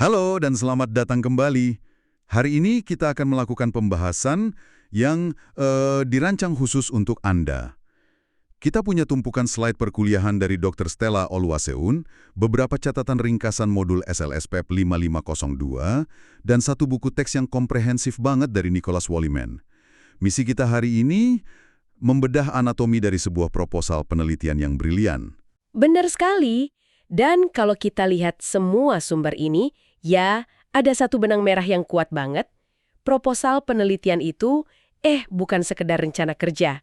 Halo dan selamat datang kembali. Hari ini kita akan melakukan pembahasan yang dirancang khusus untuk Anda. Kita punya tumpukan slide perkuliahan dari Dr. Stella Oluwaseun, beberapa catatan ringkasan modul SLSPEP 5502, dan satu buku teks yang komprehensif banget dari Nicholas Wolleman. Misi kita hari ini membedah anatomi dari sebuah proposal penelitian yang brilian. Benar sekali. Dan kalau kita lihat semua sumber ini, ya ada satu benang merah yang kuat banget. Proposal penelitian itu, bukan sekedar rencana kerja.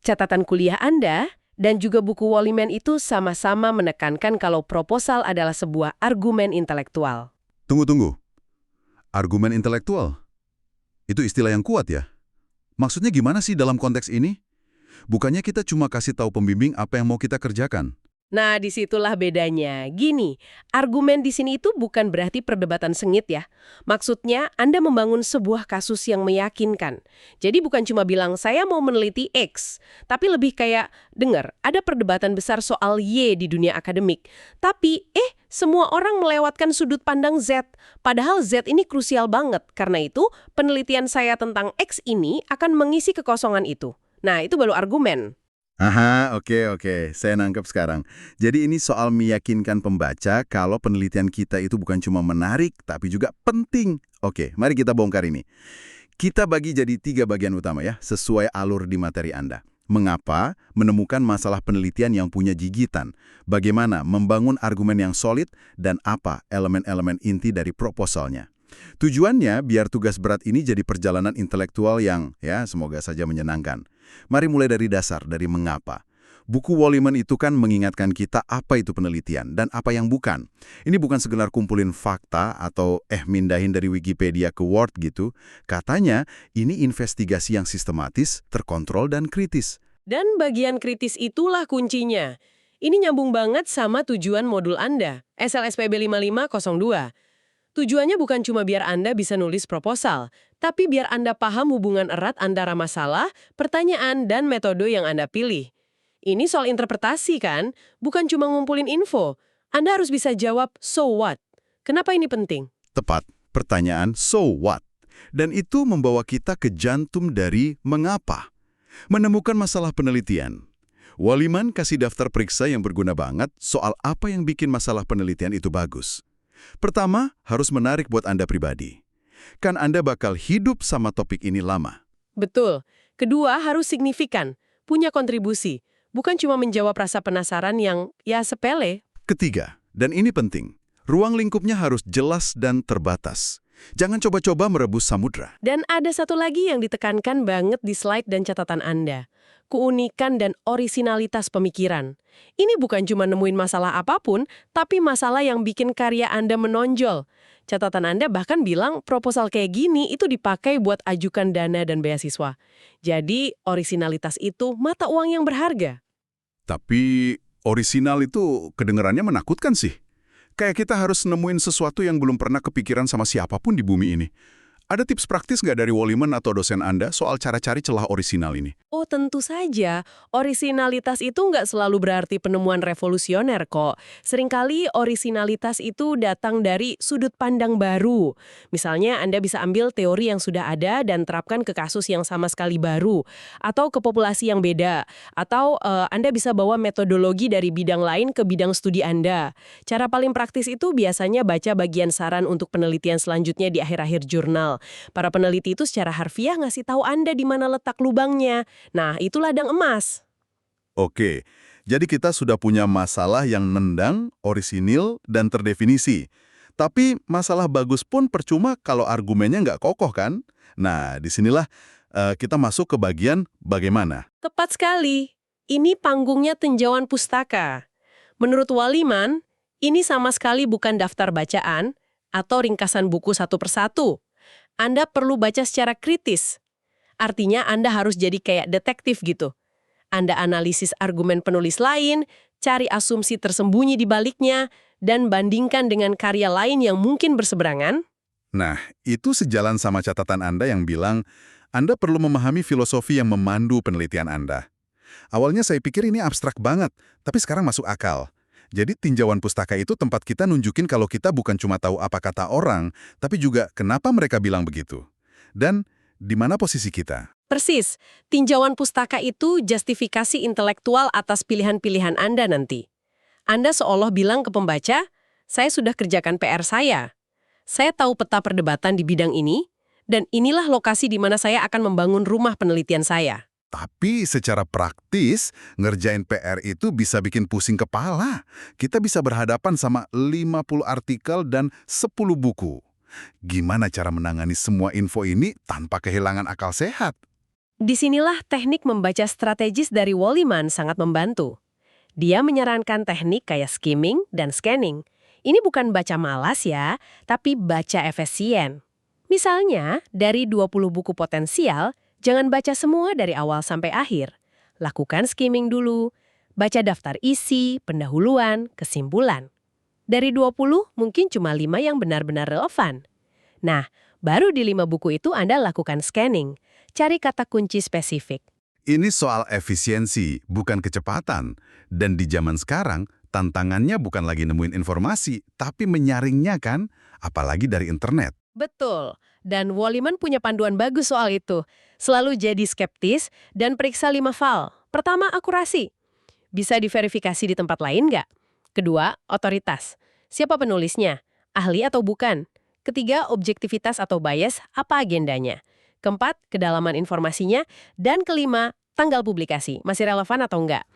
Catatan kuliah Anda dan juga buku Wolleman itu sama-sama menekankan kalau proposal adalah sebuah argumen intelektual. Tunggu. Argumen intelektual? Itu istilah yang kuat ya? Maksudnya gimana sih dalam konteks ini? Bukannya kita cuma kasih tahu pembimbing apa yang mau kita kerjakan? Nah, disitulah bedanya. Gini, argumen di sini itu bukan berarti perdebatan sengit ya. Maksudnya, Anda membangun sebuah kasus yang meyakinkan. Jadi bukan cuma bilang, saya mau meneliti X, tapi lebih kayak, dengar, ada perdebatan besar soal Y di dunia akademik. Tapi, semua orang melewatkan sudut pandang Z. Padahal Z ini krusial banget. Karena itu, penelitian saya tentang X ini akan mengisi kekosongan itu. Nah, itu baru argumen. Aha, oke. Saya nangkep sekarang. Jadi ini soal meyakinkan pembaca kalau penelitian kita itu bukan cuma menarik, tapi juga penting. Oke, mari kita bongkar ini. Kita bagi jadi 3 bagian utama ya, sesuai alur di materi Anda. Mengapa? Menemukan masalah penelitian yang punya gigitan. Bagaimana? Membangun argumen yang solid. Dan apa elemen-elemen inti dari proposalnya. Tujuannya biar tugas berat ini jadi perjalanan intelektual yang, ya, semoga saja menyenangkan. Mari mulai dari dasar, dari mengapa. Buku Wolleman itu kan mengingatkan kita apa itu penelitian dan apa yang bukan. Ini bukan sekedar kumpulin fakta atau mindahin dari Wikipedia ke Word gitu. Katanya, ini investigasi yang sistematis, terkontrol, dan kritis. Dan bagian kritis itulah kuncinya. Ini nyambung banget sama tujuan modul Anda, SLSPB 5502. Tujuannya bukan cuma biar Anda bisa nulis proposal, tapi biar Anda paham hubungan erat antara masalah, pertanyaan, dan metode yang Anda pilih. Ini soal interpretasi kan, bukan cuma ngumpulin info. Anda harus bisa jawab, so what? Kenapa ini penting? Tepat, pertanyaan so what? Dan itu membawa kita ke jantung dari mengapa. Menemukan masalah penelitian. Wolleman kasih daftar periksa yang berguna banget soal apa yang bikin masalah penelitian itu bagus. Pertama, harus menarik buat Anda pribadi. Kan Anda bakal hidup sama topik ini lama. Betul. Kedua, harus signifikan, punya kontribusi. Bukan cuma menjawab rasa penasaran yang, ya sepele. Ketiga, dan ini penting, ruang lingkupnya harus jelas dan terbatas. Jangan coba-coba merebus samudra. Dan ada satu lagi yang ditekankan banget di slide dan catatan Anda. Keunikan dan orisinalitas pemikiran. Ini bukan cuma nemuin masalah apapun, tapi masalah yang bikin karya Anda menonjol. Catatan Anda bahkan bilang proposal kayak gini itu dipakai buat ajukan dana dan beasiswa. Jadi, orisinalitas itu mata uang yang berharga. Tapi orisinal itu kedengarannya menakutkan sih. Kayak kita harus nemuin sesuatu yang belum pernah kepikiran sama siapapun di bumi ini. Ada tips praktis nggak dari Wolleman atau dosen Anda soal cara cari celah orisinal ini? Oh, tentu saja. Orisinalitas itu nggak selalu berarti penemuan revolusioner kok. Seringkali orisinalitas itu datang dari sudut pandang baru. Misalnya, Anda bisa ambil teori yang sudah ada dan terapkan ke kasus yang sama sekali baru. Atau ke populasi yang beda. Atau Anda bisa bawa metodologi dari bidang lain ke bidang studi Anda. Cara paling praktis itu biasanya baca bagian saran untuk penelitian selanjutnya di akhir-akhir jurnal. Para peneliti itu secara harfiah ngasih tahu Anda di mana letak lubangnya. Nah, itu ladang emas. Oke, jadi kita sudah punya masalah yang nendang, orisinil, dan terdefinisi. Tapi masalah bagus pun percuma kalau argumennya nggak kokoh kan? Nah, disinilah kita masuk ke bagian bagaimana. Tepat sekali. Ini panggungnya tinjauan pustaka. Menurut Wolleman, ini sama sekali bukan daftar bacaan atau ringkasan buku satu persatu. Anda perlu baca secara kritis. Artinya Anda harus jadi kayak detektif gitu. Anda analisis argumen penulis lain, cari asumsi tersembunyi di baliknya, dan bandingkan dengan karya lain yang mungkin berseberangan. Nah, itu sejalan sama catatan Anda yang bilang, Anda perlu memahami filosofi yang memandu penelitian Anda. Awalnya saya pikir ini abstrak banget, tapi sekarang masuk akal. Jadi tinjauan pustaka itu tempat kita nunjukin kalau kita bukan cuma tahu apa kata orang, tapi juga kenapa mereka bilang begitu. Dan di mana posisi kita. Persis, tinjauan pustaka itu justifikasi intelektual atas pilihan-pilihan Anda nanti. Anda seolah bilang ke pembaca, saya sudah kerjakan PR saya. Saya tahu peta perdebatan di bidang ini, dan inilah lokasi di mana saya akan membangun rumah penelitian saya. Tapi secara praktis, ngerjain PR itu bisa bikin pusing kepala. Kita bisa berhadapan sama 50 artikel dan 10 buku. Gimana cara menangani semua info ini tanpa kehilangan akal sehat? Disinilah teknik membaca strategis dari Walliman sangat membantu. Dia menyarankan teknik kayak skimming dan scanning. Ini bukan baca malas ya, tapi baca efisien. Misalnya, dari 20 buku potensial, jangan baca semua dari awal sampai akhir. Lakukan skimming dulu. Baca daftar isi, pendahuluan, kesimpulan. Dari 20, mungkin cuma 5 yang benar-benar relevan. Nah, baru di 5 buku itu Anda lakukan scanning. Cari kata kunci spesifik. Ini soal efisiensi, bukan kecepatan. Dan di zaman sekarang, tantangannya bukan lagi nemuin informasi, tapi menyaringnya kan, apalagi dari internet. Betul. Dan Walliman punya panduan bagus soal itu. Selalu jadi skeptis dan periksa 5 file. Pertama, akurasi. Bisa diverifikasi di tempat lain nggak? Kedua, otoritas. Siapa penulisnya? Ahli atau bukan? Ketiga, objektivitas atau bias, apa agendanya? Keempat, kedalaman informasinya. Dan kelima, tanggal publikasi. Masih relevan atau enggak?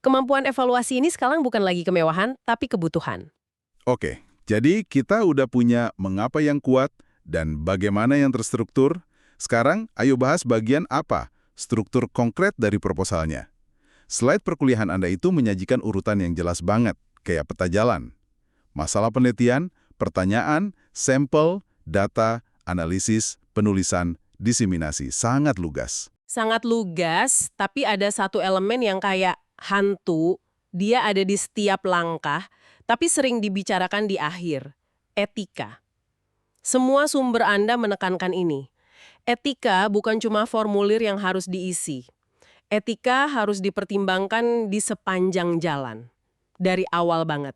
Kemampuan evaluasi ini sekarang bukan lagi kemewahan, tapi kebutuhan. Oke, jadi kita udah punya mengapa yang kuat dan bagaimana yang terstruktur. Sekarang, ayo bahas bagian apa? Struktur konkret dari proposalnya. Slide perkuliahan Anda itu menyajikan urutan yang jelas banget, kayak peta jalan. Masalah penelitian, pertanyaan, sampel, data, analisis, penulisan, diseminasi. Sangat lugas. Sangat lugas, tapi ada satu elemen yang kayak hantu. Dia ada di setiap langkah, tapi sering dibicarakan di akhir. Etika. Semua sumber Anda menekankan ini. Etika bukan cuma formulir yang harus diisi. Etika harus dipertimbangkan di sepanjang jalan. Dari awal banget.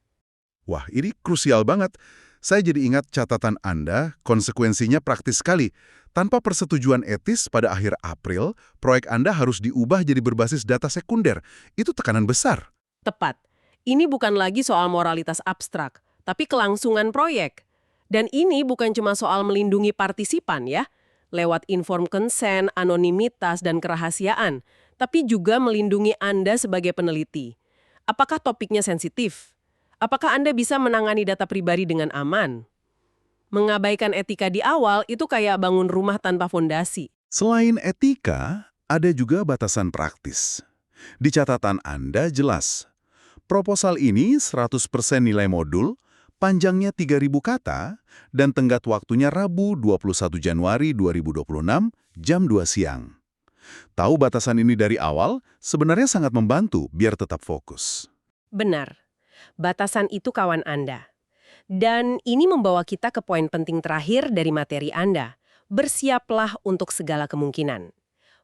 Wah, ini krusial banget. Saya jadi ingat catatan Anda, konsekuensinya praktis sekali. Tanpa persetujuan etis pada akhir April, proyek Anda harus diubah jadi berbasis data sekunder. Itu tekanan besar. Tepat. Ini bukan lagi soal moralitas abstrak, tapi kelangsungan proyek. Dan ini bukan cuma soal melindungi partisipan ya, lewat informed consent, anonimitas, dan kerahasiaan, tapi juga melindungi Anda sebagai peneliti. Apakah topiknya sensitif? Apakah Anda bisa menangani data pribadi dengan aman? Mengabaikan etika di awal itu kayak bangun rumah tanpa fondasi. Selain etika, ada juga batasan praktis. Di catatan Anda jelas, proposal ini 100% nilai modul, panjangnya 3.000 kata, dan tenggat waktunya Rabu 21 Januari 2026, jam 2 siang. Tahu batasan ini dari awal sebenarnya sangat membantu biar tetap fokus. Benar. Batasan itu kawan Anda. Dan ini membawa kita ke poin penting terakhir dari materi Anda. Bersiaplah untuk segala kemungkinan.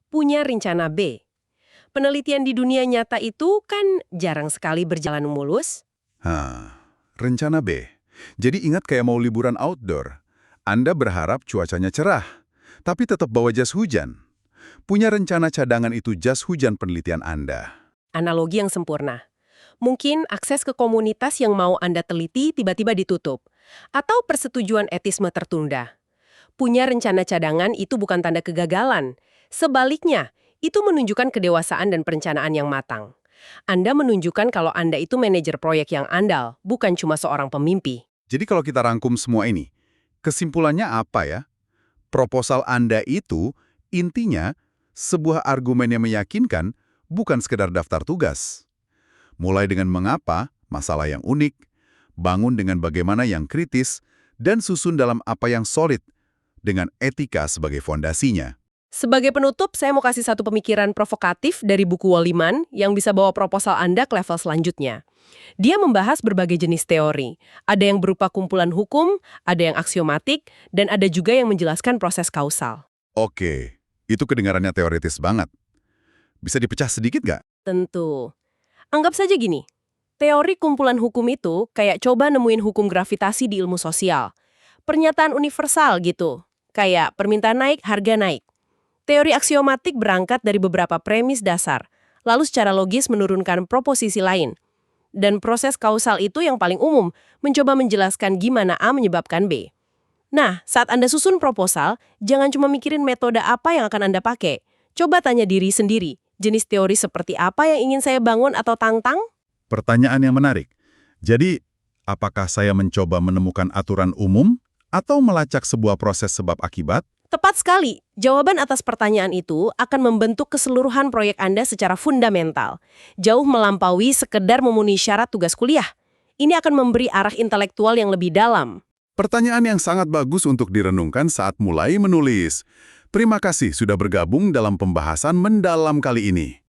Punya rencana B. Penelitian di dunia nyata itu kan jarang sekali berjalan mulus. Rencana B. Jadi ingat kayak mau liburan outdoor. Anda berharap cuacanya cerah, tapi tetap bawa jas hujan. Punya rencana cadangan itu jas hujan penelitian Anda. Analogi yang sempurna. Mungkin akses ke komunitas yang mau Anda teliti tiba-tiba ditutup. Atau persetujuan etisme tertunda. Punya rencana cadangan itu bukan tanda kegagalan. Sebaliknya, itu menunjukkan kedewasaan dan perencanaan yang matang. Anda menunjukkan kalau Anda itu manajer proyek yang andal, bukan cuma seorang pemimpi. Jadi kalau kita rangkum semua ini, kesimpulannya apa ya? Proposal Anda itu intinya sebuah argumen yang meyakinkan, bukan sekedar daftar tugas. Mulai dengan mengapa, masalah yang unik, bangun dengan bagaimana yang kritis, dan susun dalam apa yang solid, dengan etika sebagai fondasinya. Sebagai penutup, saya mau kasih satu pemikiran provokatif dari buku Walliman yang bisa bawa proposal Anda ke level selanjutnya. Dia membahas berbagai jenis teori. Ada yang berupa kumpulan hukum, ada yang aksiomatik, dan ada juga yang menjelaskan proses kausal. Oke, itu kedengarannya teoritis banget. Bisa dipecah sedikit nggak? Tentu. Anggap saja gini, Teori kumpulan hukum itu kayak coba nemuin hukum gravitasi di ilmu sosial. Pernyataan universal gitu, kayak permintaan naik, harga naik. Teori aksiomatik berangkat dari beberapa premis dasar, lalu secara logis menurunkan proposisi lain. Dan proses kausal itu yang paling umum, mencoba menjelaskan gimana A menyebabkan B. Nah, saat Anda susun proposal, jangan cuma mikirin metode apa yang akan Anda pakai. Coba tanya diri sendiri, jenis teori seperti apa yang ingin saya bangun atau tantang? Pertanyaan yang menarik. Jadi, apakah saya mencoba menemukan aturan umum atau melacak sebuah proses sebab akibat? Tepat sekali. Jawaban atas pertanyaan itu akan membentuk keseluruhan proyek Anda secara fundamental. Jauh melampaui sekedar memenuhi syarat tugas kuliah. Ini akan memberi arah intelektual yang lebih dalam. Pertanyaan yang sangat bagus untuk direnungkan saat mulai menulis. Terima kasih sudah bergabung dalam pembahasan mendalam kali ini.